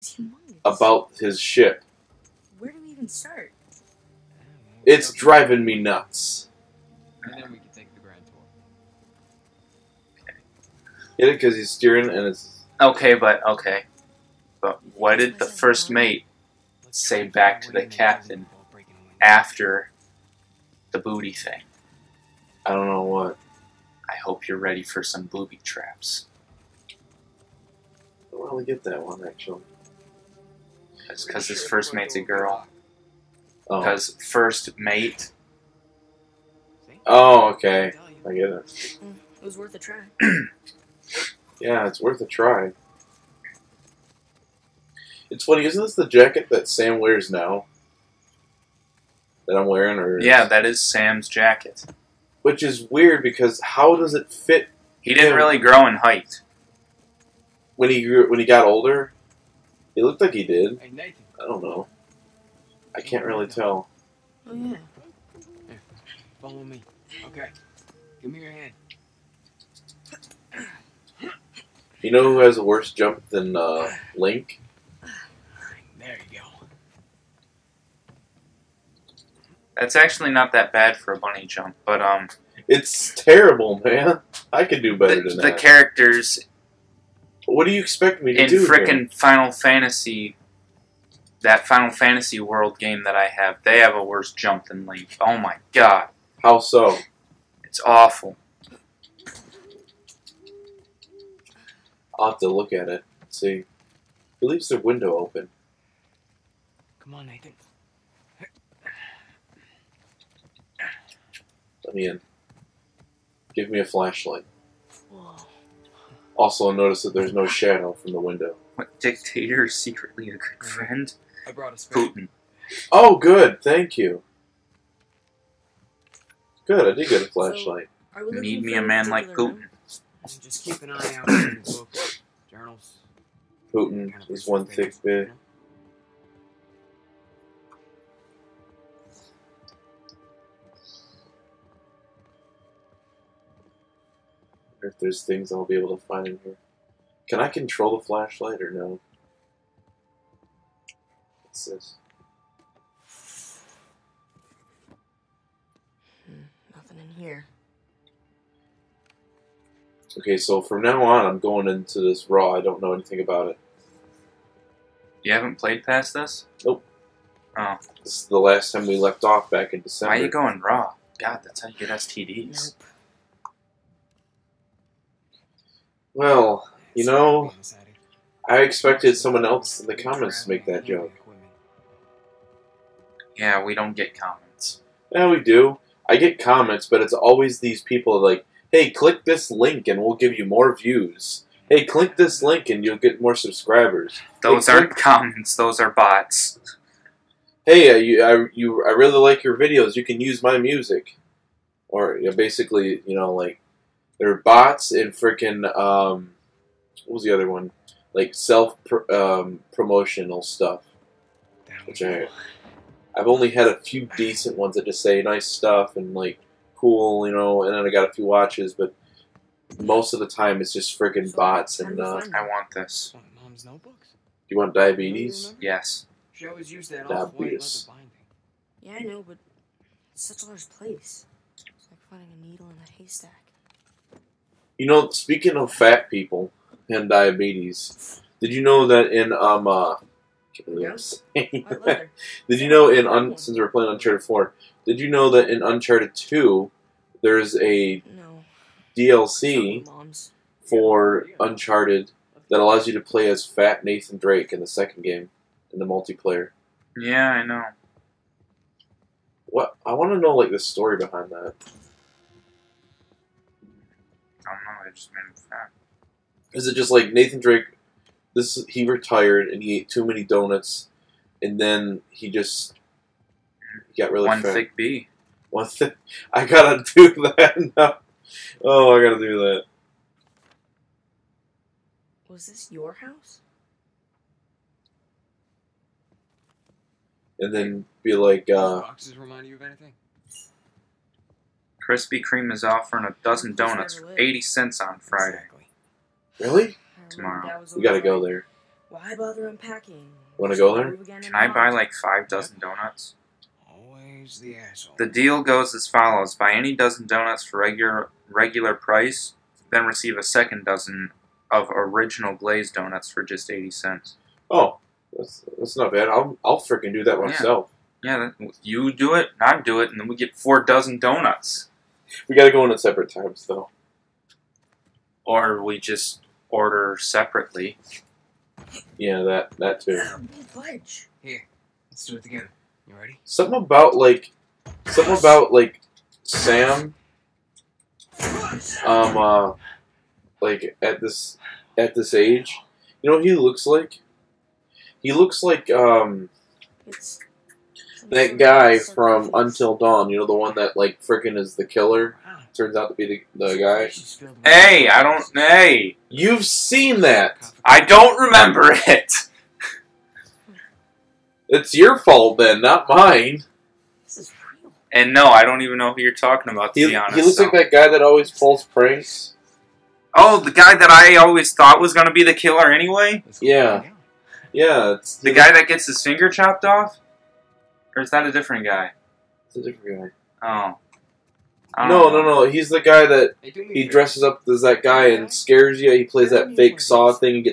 humongous. about his ship. Where do we even start? It's driving me nuts. And then we can take the grand tour. Get it? Because he's steering and it's... Okay, but what did the first mate say back to the captain after the booty thing? I don't know what. I hope you're ready for some booby traps. I don't really get that one, actually. It's because his first mate's a girl. Oh. Because first mate... Oh, okay. I get it. It was worth a try. Yeah, it's worth a try. It's funny, isn't this the jacket that Sam wears now? That I'm wearing? Or Yeah, that is Sam's jacket. Which is weird because how does it fit He didn't him? really grow in height. When he got older? He looked like he did. Hey, Nathan. I don't know. I can't really tell. Oh yeah. Here, follow me. Okay. Give me your hand. You know who has a worse jump than Link? There you go. That's actually not that bad for a bunny jump, but It's terrible, man. I could do better than the that. characters What do you expect me to in do? frickin' Final Fantasy, that Final Fantasy World game that I have, they have a worse jump than Link. Oh my god. How so? It's awful. I'll have to look at it. See. Who leaves their window open? Come on, Nathan. Let me in. Give me a flashlight. Whoa. Also, notice that there's no shadow from the window. What dictator is secretly a good friend? I brought a spare. Putin. Oh, good. Thank you. Good, I did get a flashlight. Are we looking Need me for a man like particular Putin. Just keep an eye out for any books, journals. Putin is one thick bit. If there's things I'll be able to find in here. Can I control the flashlight or no? What's this? Nothing in here. Okay, so from now on, I'm going into this raw. I don't know anything about it. You haven't played past this? Nope. Oh. This is the last time we left off back in December. Why are you going raw? God, that's how you get STDs. Nope. Well, you know, I expected someone else in the comments to make that joke. Yeah, we don't get comments. Yeah, we do. I get comments, but it's always these people like, hey, click this link and we'll give you more views. Hey, click this link and you'll get more subscribers. Those Hey, aren't comments, those are bots. Hey, I really like your videos. You can use my music. Or basically, you know, like, they're bots and freaking, what was the other one? Like, self-promotional stuff. Which I've only had a few decent ones that just say nice stuff and, like, cool, you know, and then I got a few watches, but most of the time it's just freaking bots and, I want this. Mom's notebooks? you want diabetes? Yes. She always used that Diabetes. off-white leather binding. Yeah, I know, but it's such a large place. It's like finding a needle in a haystack. You know, speaking of fat people and diabetes, did you know that in, can't believe I'm saying What that. leather? Did you know since we're playing Uncharted 4, did you know that in Uncharted 2, there's a No. DLC Moms. for Uncharted that allows you to play as fat Nathan Drake in the second game, in the multiplayer? Yeah, I know. What? I want to know, like, the story behind that. I don't know, they just made him fat. Is it just like Nathan Drake, he retired and he ate too many donuts, and then he got really One fat. thick B. One thing, I gotta do that now. Oh, I gotta do that. Was this your house? And then be like, Those boxes remind you of anything? Krispy Kreme is offering a dozen donuts never for lived. 80 cents on Friday. Exactly. really? I remember Tomorrow. Dad was We gotta always go like, there. Why bother unpacking? Wanna go there? Move again Can in I a buy month. like 5 dozen donuts? Always the asshole. The deal goes as follows. Buy any dozen donuts for regular price, then receive a second dozen of original glazed donuts for just 80 cents. Oh, that's not bad. I'll freaking do that myself. Yeah, you do it, I do it, and then we get 4 dozen donuts. We gotta go in at separate times though. Or we just order separately. Yeah, that too. Fudge. Here, let's do it together. You ready? Something about Sam. Like at this age, you know what he looks like? He looks like It's that guy from Until Dawn. You know, the one that like frickin' is the killer. Turns out to be the guy. Hey! You've seen that. I don't remember it! It's your fault then, not mine. This is real. And no, I don't even know who you're talking about, to be honest. He looks like that guy that always pulls pranks. Oh, the guy that I always thought was going to be the killer anyway? Yeah. Yeah, it's The guy that gets his finger chopped off? Or is that a different guy? It's a different guy. Oh. I don't know. No. He's the guy that he dresses up as that guy and scares you. He plays that fake saw thing.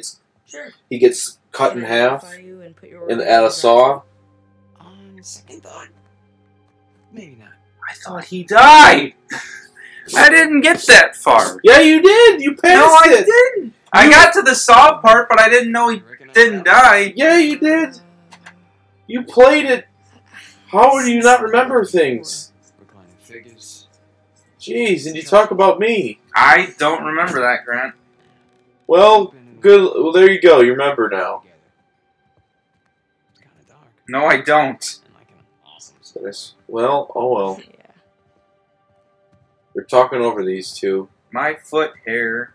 He gets cut in half and add a saw. On second thought, maybe not. I thought he died! I didn't get that far. Yeah, you did. You passed No, I it. didn't. I got to the saw part, but I didn't know he didn't die. Yeah, you did. You played it. How do you not remember things? Reclining figures. Jeez, and you talk about me. I don't remember that, Grant. Well, good. Well, there you go. You remember now. It's kind of dark. No, I don't. And like an awesome Well, oh well. Yeah. We're talking over these two. My foot hair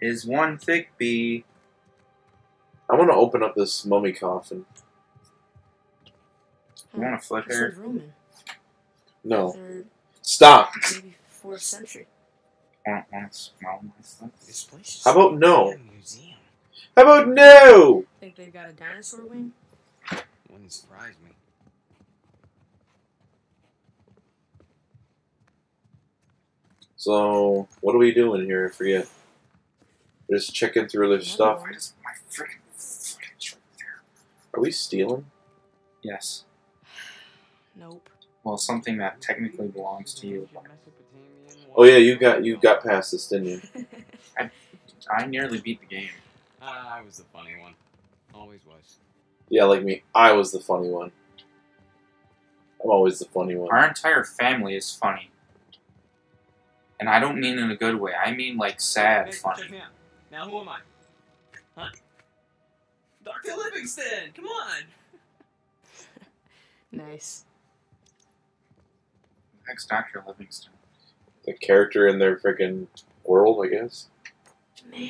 is one thick bee. I want to open up this mummy coffin. You want a foot This hair? is Roman. No. Third, Stop. maybe 4th century. Want to smell my foot? This place is How about no? a museum. How about no? Think they've got a dinosaur wing? Wouldn't surprise me. So, what are we doing here? I forget. We're just checking through their stuff. Why does my freaking foot itch right there? Are we stealing? Yes. Nope. Well, something that technically belongs to you. Oh yeah, you got past this, didn't you? I nearly beat the game. I was the funny one. Always was. Yeah, like me. I was the funny one. I'm always the funny one. Our entire family is funny. And I don't mean in a good way. I mean like sad Hey, funny. check me out. Now who am I? Huh? Dr. Livingston! Come on! Nice. Next Dr. Livingston. The character in their freaking world, I guess. Man,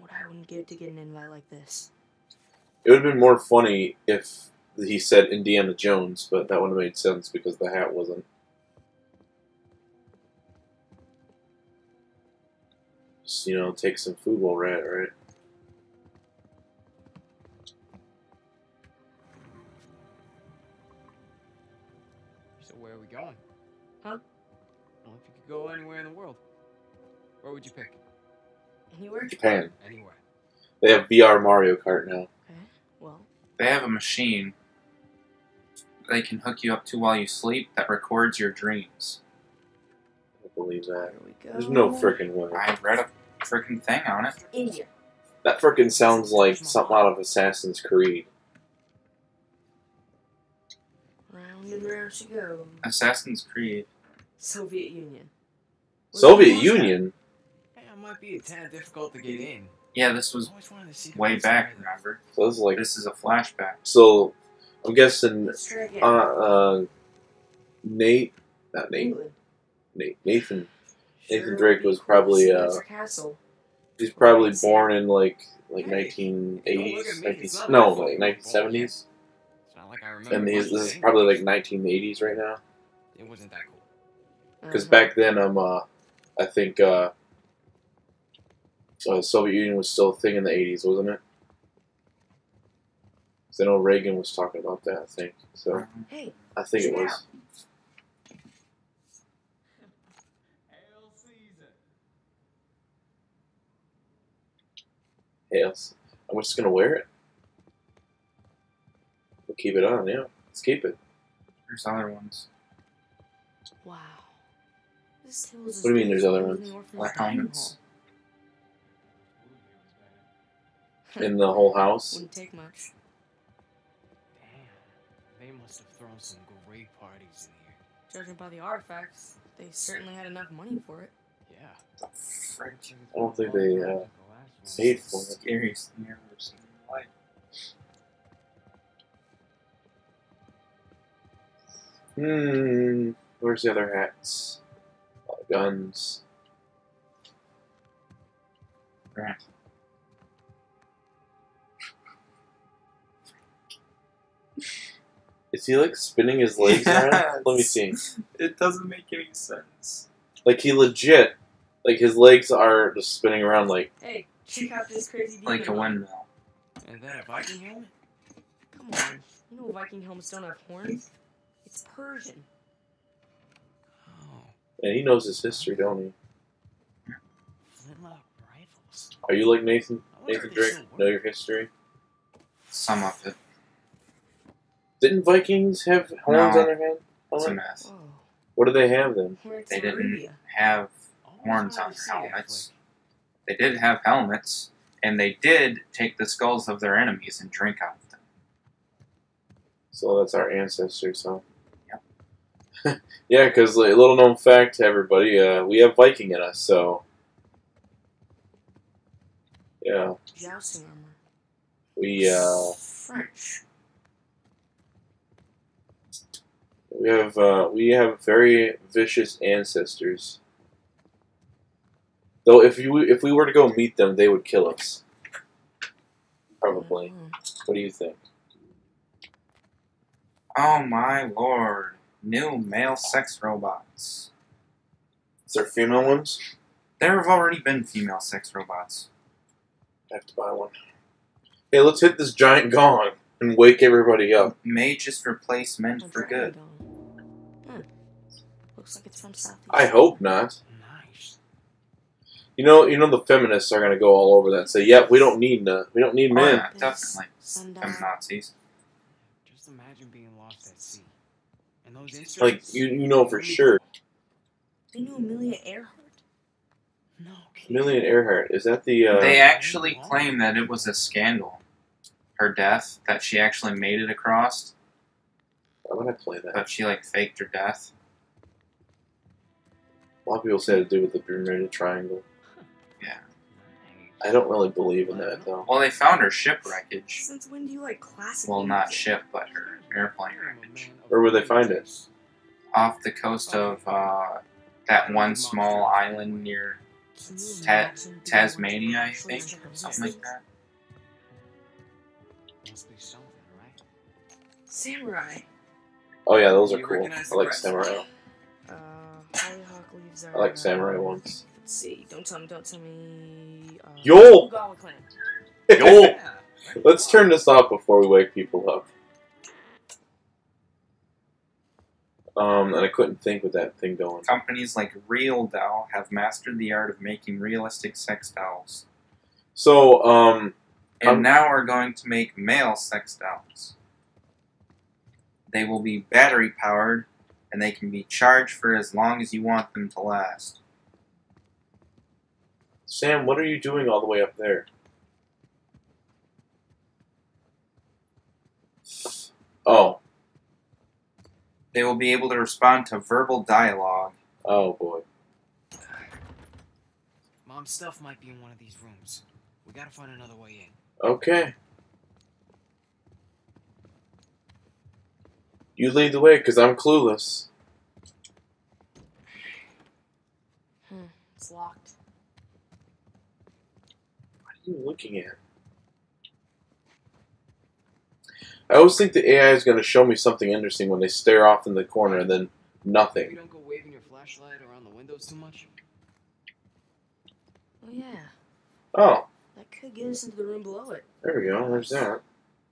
what I wouldn't give to get an invite like this. It would have been more funny if he said Indiana Jones, but that would have made sense because the hat wasn't. Just, take some food while we're at it, right? So where are we going? Huh? Well, if you could go anywhere in the world, where would you pick? Anywhere? Japan. Anywhere. They have VR Mario Kart now. Okay, well. They have a machine they can hook you up to while you sleep that records your dreams. I don't believe that. Here we go. There's no freaking way. I read a freaking thing on it. India. That freaking sounds like something out of Assassin's Creed. Round and round she goes. Assassin's Creed. Soviet Union. Soviet Union? Hey, it might be a tad difficult to get in. Yeah, this was Always wanted to see the way place back, together. remember? So this is like... This is a flashback. So, I'm guessing... Let's try again. England. Nathan Sure Drake would be was cool to probably, see Windsor Castle. he's probably born in like 1980s, like 1970s. It's not like I remember And much this of is it. probably like 1980s right now. It wasn't that cool. Because back then, I think Soviet Union was still a thing in the 80s, wasn't it? 'Cause I know Reagan was talking about that, I think. So, Hey, I think it was. Hail Caesar. Hey, I'm just gonna wear it. We'll keep it on, yeah. Let's keep it. There's other ones. wow. This table's What do you mean there's other ones? Black helmets. In the whole house. Wouldn't take much. Damn, they must have thrown some great parties in here. Judging by the artifacts, they certainly had enough money for it. Yeah. French. I don't think they paid for it. Scariest thing I've ever seen in my life. Where's the other hats? Guns. Right. Is he like spinning his legs around? Let me see. It doesn't make any sense. Like he legit, like his legs are just spinning around like. Hey, check out this crazy demon. Like a windmill. And that a Viking helmet? Come on. You know Viking helmets don't have horns? It's Persian. Oh, And he knows his history, don't he? flintlock rifles. Are you like Nathan? I wonder Nathan if they Drake? still work. Know your history? Some of it. Didn't Vikings have horns No. on their head? It's a Oh, myth. Whoa. what do they have then? We're in They didn't Arabia. have Always horns wanted on to see their that helmets. flick. They did have helmets, and they did take the skulls of their enemies and drink out of them. So that's our ancestors, huh? Yep. Yeah, because like, little known fact to everybody, we have Viking in us, so yeah, Jousting armor. we French. we have very vicious ancestors. Though if we were to go meet them, they would kill us. Probably. What do you think? Oh my lord. New male sex robots. Is there female ones? There have already been female sex robots. I have to buy one. Hey, let's hit this giant gong and wake everybody up. May just replace men A for dragon good. dome. Looks like it's from Southeast. I hope not. Nice. You know the feminists are gonna go all over that and say, "Yep, we don't need Oh, men." yeah, definitely. Sundial. Them Nazis. Just imagine being lost at sea. And those Like instruments. you know for sure. They knew Amelia Earhart. No kidding. Million Earhart, is that the? They actually claim that it was a scandal. Her death, that she actually made it across, Why would I play that? but she like faked her death. A lot of people say it had to do with the Bermuda Triangle. Yeah. I don't really believe in that though. Well, they found her ship wreckage. Since when do you like classical Well, not music? ship, but her airplane wreckage. Where would they find it? Off the coast of that one small island near Can you Ta- imagine being Tasmania, able to I actually think. check those Something like things? that. Must be something, right? Samurai. Oh yeah, those are You cool. recognize I the like crest? samurai. Hollyhock leaves are. I like samurai ones. Let's see. Don't tell me. Yo! Ogawa clan. Yo! Yeah. Let's turn this off before we wake people up. And I couldn't think with that thing going. Companies like Real Doll have mastered the art of making realistic sex dolls, So, and now are going to make male sex dolls. They will be battery powered, and they can be charged for as long as you want them to last. Sam, what are you doing all the way up there? Oh. They will be able to respond to verbal dialogue. Oh boy. Mom's stuff might be in one of these rooms. We gotta find another way in. Okay. You lead the way, because I'm clueless. It's locked. What are you looking at? I always think the AI is going to show me something interesting when they stare off in the corner and then You nothing. don't go waving your flashlight around the windows too much? Oh yeah. Oh, That could get us into the room below it. there we go. There's that.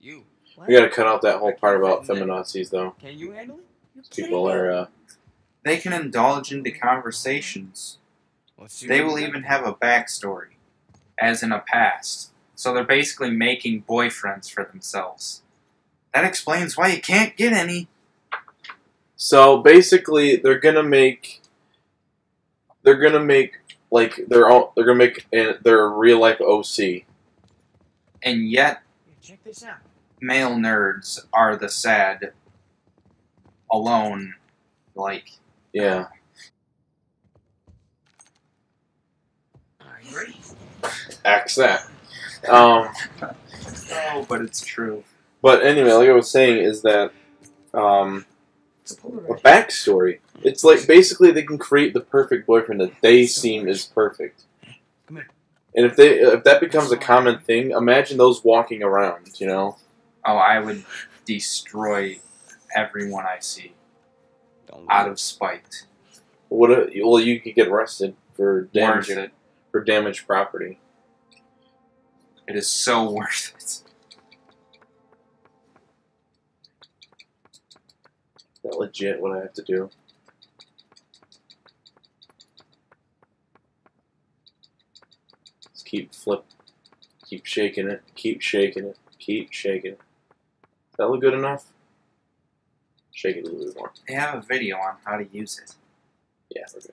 You. We gotta cut out that whole part about feminazis, though. Can you handle it? People are, They can indulge into conversations. They will even have a backstory, as in a past. So they're basically making boyfriends for themselves. That explains why you can't get any. So basically, they're gonna make their real life OC. And yet, Check this out. male nerds are the sad, alone, like... Yeah. Are you ready? Axe that. Oh, but it's true. But anyway, like I was saying, is that a backstory. It's like basically they can create the perfect boyfriend that they seem is perfect. Come here. And if that becomes a common thing, imagine those walking around. You know. Oh, I would destroy everyone I see out of spite. Well, you could get arrested for Worth damaging it. for damaged property. It is so worth it. Is that legit? What I have to do? Just keep shaking it, keep shaking it, keep shaking it. Does that look good enough? Shake it a little bit more. They have a video on how to use it. Yeah, we're good.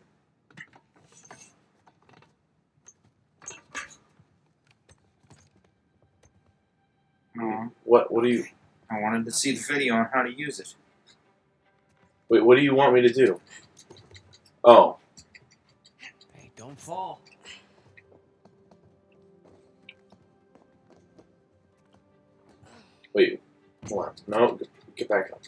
Aw. What do you? I wanted to see the video on how to use it. Wait, what do you want me to do? Oh, Hey, don't fall. wait. Hold on. No, get back up.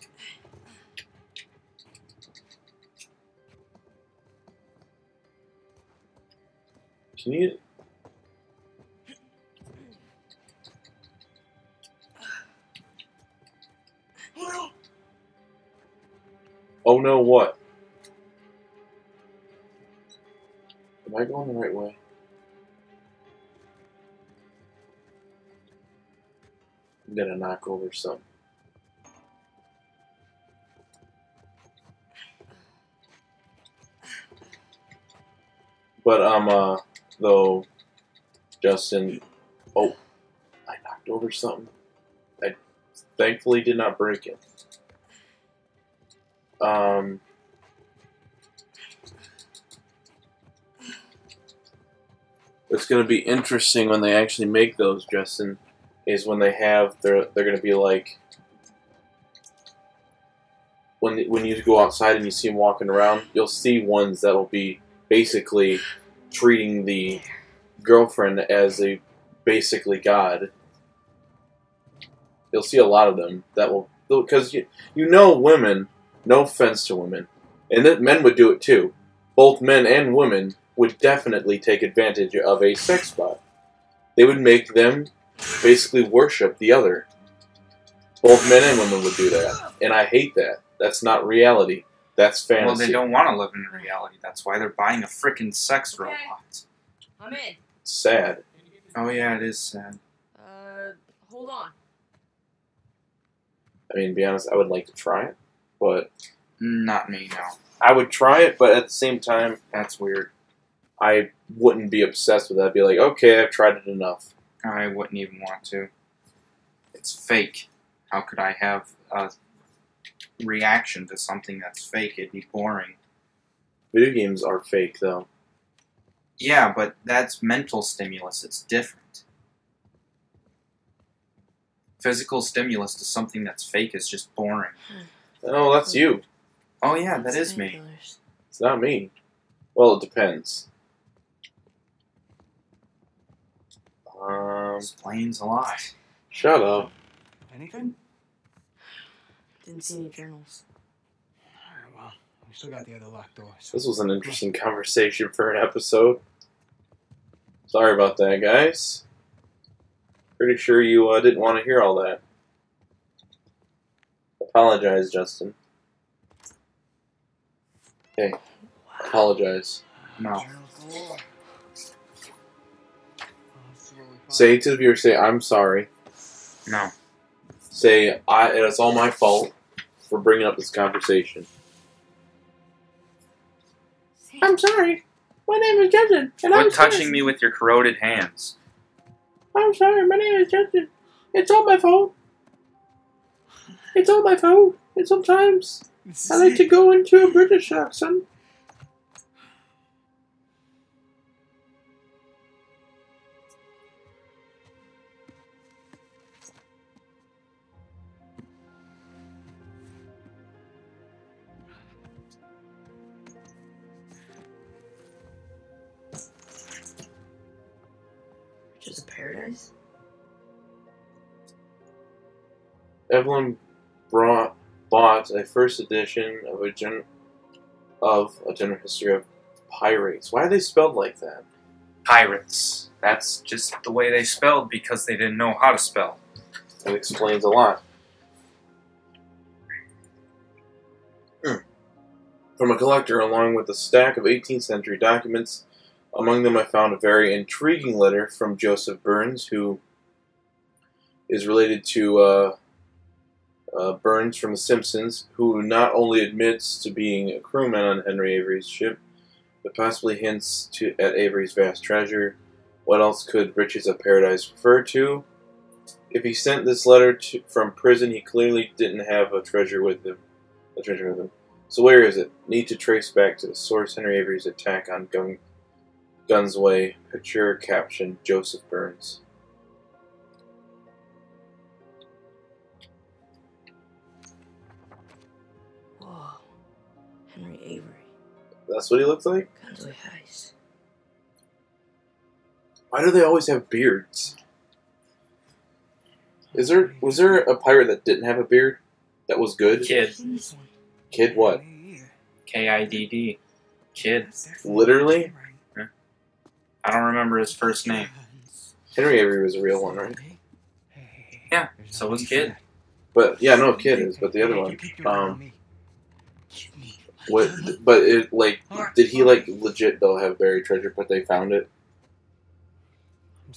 Can you? Oh no, what? Am I going the right way? I'm gonna knock over some. But though, Justin, oh, I knocked over something. I thankfully did not break it. What's going to be interesting when they actually make those, Justin, is when they're going to be like, when you go outside and you see them walking around, you'll see ones that will be basically treating the girlfriend as a basically god. You'll see a lot of them that will, because you know women, no offense to women, and that men would do it too. Both men and women would definitely take advantage of a sex bot. They would make them basically worship the other. Both men and women would do that, and I hate that. That's not reality. That's fantasy. Well, they don't want to live in reality. That's why they're buying a frickin' sex robot. I'm in. Sad. Oh yeah, it is sad. Hold on. I mean, to be honest, I would like to try it, but Not me, no. I would try it, but at the same time, That's weird. I wouldn't be obsessed with that. I'd be like, okay, I've tried it enough. I wouldn't even want to. It's fake. How could I have a reaction to something that's fake? It'd be boring. Video games are fake, though. Yeah, but that's mental stimulus. It's different. Physical stimulus to something that's fake is just boring. Oh, that's you. Oh yeah, that is me. It's not me. Well, it depends. Explains a lot. Shut up. Anything? Didn't see any journals. Alright, well, we still got the other locked door. So This was an interesting conversation for an episode. Sorry about that, guys. Pretty sure you didn't want to hear all that. Apologize, Justin. Hey, apologize. No. Say to the viewer, say, I'm sorry. No. say, it's all my fault for bringing up this conversation. I'm sorry. My name is Justin, and Quit touching me with your corroded hands. I'm sorry. My name is Justin. It's all my fault. It's all my fault. And sometimes I like to go into a British accent. Just a paradise? Evelyn bought a first edition of a general history of pirates. Why are they spelled like that? Pirates. That's just the way they spelled because they didn't know how to spell. That explains a lot. From a collector, along with a stack of 18th century documents. Among them I found a very intriguing letter from Joseph Burns, who is related to Burns from The Simpsons, who not only admits to being a crewman on Henry Avery's ship, but possibly hints at Avery's vast treasure. What else could Riches of Paradise refer to? If he sent this letter from prison, he clearly didn't have a treasure with him. So where is it? Need to trace back to the source. Henry Avery's attack on Gunsway. Picture caption: Joseph Burns. Whoa. Henry Avery. That's what he looks like? Gunsway heist. Why do they always have beards? Was there a pirate that didn't have a beard? That was good? Kid. Kid what? Kidd. Kid. Literally? I don't remember his first name. Henry Avery was a real one, right? Yeah, so was Kid. But yeah, no, Kid is, but the other one. What? But it did he legit though have buried treasure? But they found it.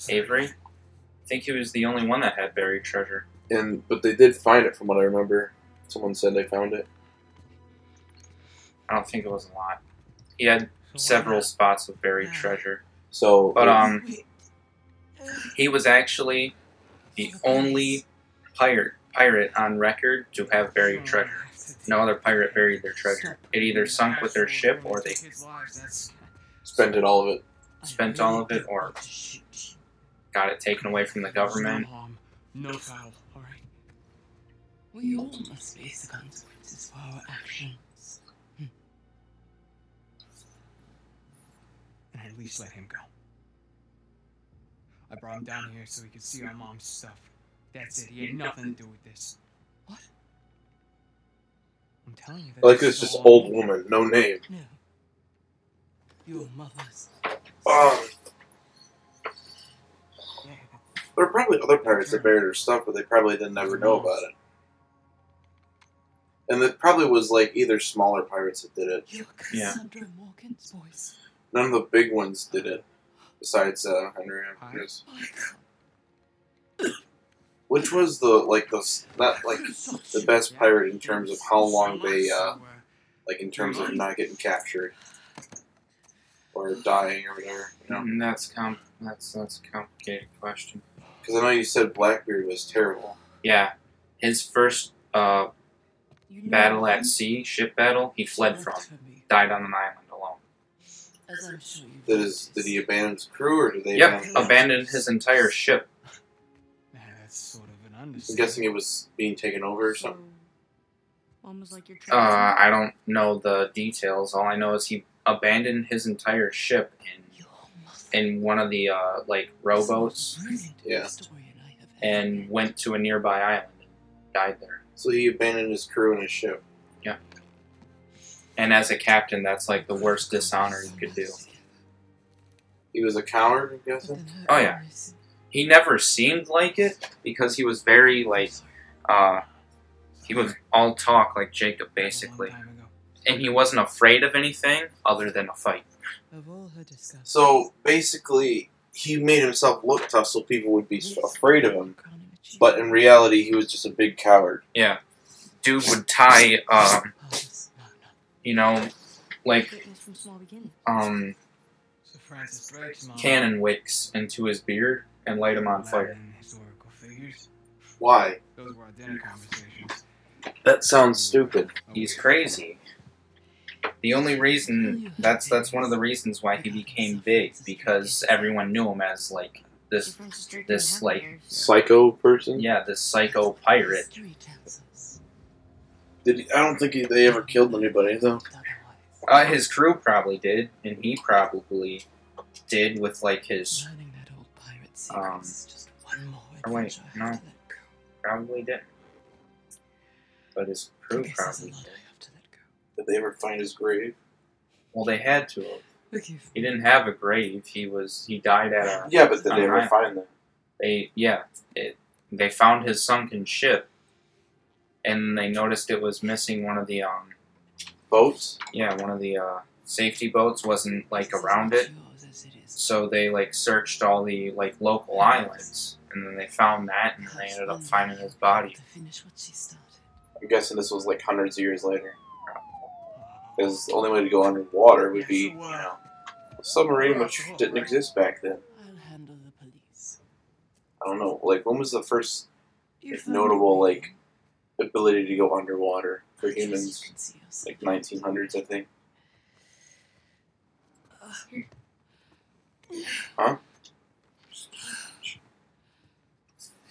Avery? I think he was the only one that had buried treasure. But they did find it, from what I remember. Someone said they found it. I don't think it was a lot. He had several spots of buried treasure. So, but he was actually the only pirate on record to have buried treasure. No other pirate buried their treasure. It either sunk with their ship, or they spent all of it, or got it taken away from the government. No foul, alright? We all must face the consequences for our actions. And at least let him go. I brought him down here so he could see our mom's stuff. That's it. He had nothing to do with this. What? I'm telling you that. Like this just old woman, no name. No. Your mother's. There are probably other pirates that buried her stuff, but they probably didn't ever know about it. And it probably was either smaller pirates that did it. You're Yeah. Cassandra Morgan's voice. None of the big ones did it, besides Henry Andrews. Which was the best pirate in terms of how long they in terms of not getting captured or dying or whatever. You know? And that's a complicated question. Because I know you said Blackbeard was terrible. Yeah, his first battle at sea, ship battle, he fled from. Died on an island alone. As I'm sure you Did he abandon his crew, or did they? Yep, abandoned his entire ship. Yeah, that's sort of an I'm understatement. guessing it was being taken over or something. Almost like your I don't know the details. All I know is he abandoned his entire ship in one of the rowboats, Yeah. and went to a nearby island and died there. So he abandoned his crew and his ship. Yeah. And as a captain, that's the worst dishonor you could do. He was a coward, I'm guessing? Oh, yeah. He never seemed like it because he was very he was all talk like Jacob basically, and he wasn't afraid of anything other than a fight. So basically, he made himself look tough so people would be afraid of him. but in reality, he was just a big coward. Yeah. Dude would tie, you know, like, Greatness from small beginning. So Francis Drake's mom. cannon wicks into his beard and light him on fire. Latin historical figures. Why? Those were our dinner conversations. That sounds stupid. He's crazy. The only reason, that's one of the reasons why he became big, because everyone knew him as, like, this, Francis Drake this, didn't have like, heirs. Psycho person? yeah, this psycho pirate. History tells us I don't think they ever killed anybody, though. otherwise. His crew probably did, and he probably did with, like, his, Learning that old pirate secret is just one more or wait, adventure I no. have to let go. probably didn't. But his crew I guess there's a probably lot did. I have to let go. Did they ever find his grave? Well, they had to have. Forgive He me. didn't have a grave. He died at a. Yeah, but did they ever Alright. find them? They found his sunken ship, and they noticed it was missing one of the Boats? safety boats wasn't like This is around as it. yours as it is. So they like searched all the like local islands, and then they found that, and they ended up finding his body. To finish what she started. I'm guessing this was like hundreds of years later. Because the only way to go underwater would be, a submarine, which didn't exist back then. I'll handle the police. I don't know. Like, when was the first If notable, like, ability to go underwater for I trust humans? you can see yourself. Like 1900s, I think. Here. Huh?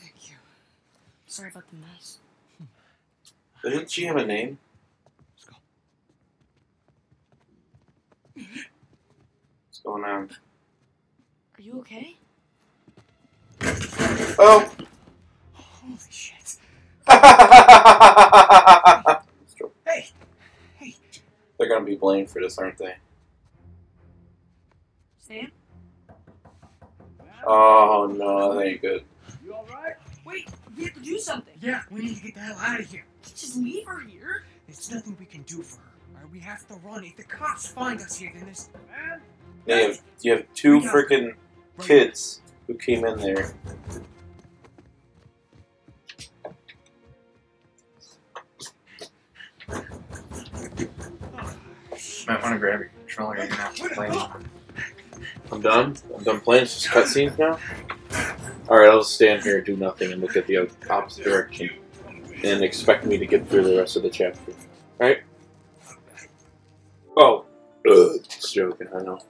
Thank you. Sorry about the mess. Didn't she have a name? Let's go. What's going on? Are you okay? Oh! Holy shit. Hey! Hey. They're gonna be blamed for this, aren't they? Sam? Oh no, that ain't good. You alright? Wait, we have to do something. Yeah, we need to get the hell out of here. Just leave her here. There's nothing we can do for her. Alright, we have to run. If the cops find us here, then there's. Man, you have two freaking kids who came in there. Might want to grab your controller. You're not playing. I'm done? I'm done playing? It's just cutscenes now? Alright, I'll just stand here and do nothing and look at the opposite direction. And expect me to get through the rest of the chapter. Alright? Oh. Just joking, I know.